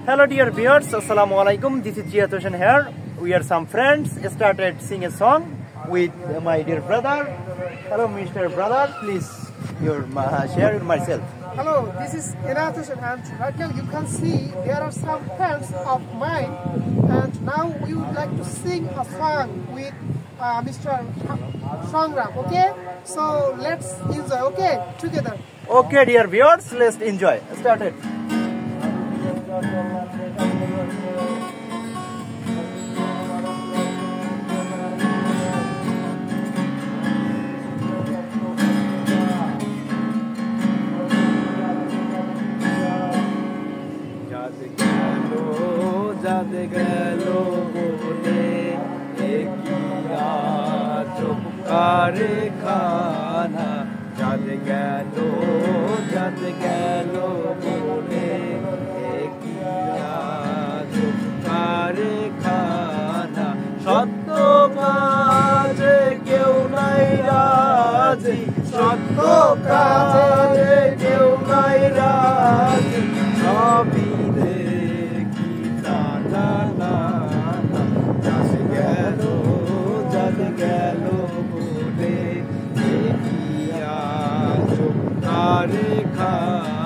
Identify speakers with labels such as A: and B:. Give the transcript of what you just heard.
A: Hello dear viewers, Assalamu alaikum. This is Jiyat Hossain here. We are some friends started sing a song with my dear brother. Hello Mr. Brother, please share myself.
B: Hello, this is Enat Hossain and right now you can see there are some friends of mine and now we would like to sing a song with Mr. Sangram, okay? So let's enjoy, okay? Together.
A: Okay dear viewers, let's enjoy. Started.
C: যাদ গেল বলে একিয়া চুপকারে খানা যাদ গেল বলে একিয়া চুপকারে খানা সত্য কাজে কেউ নাই রাজি সত্য কাজে কেউ নাই রাজি সবই গেল বলে চুপকারে খা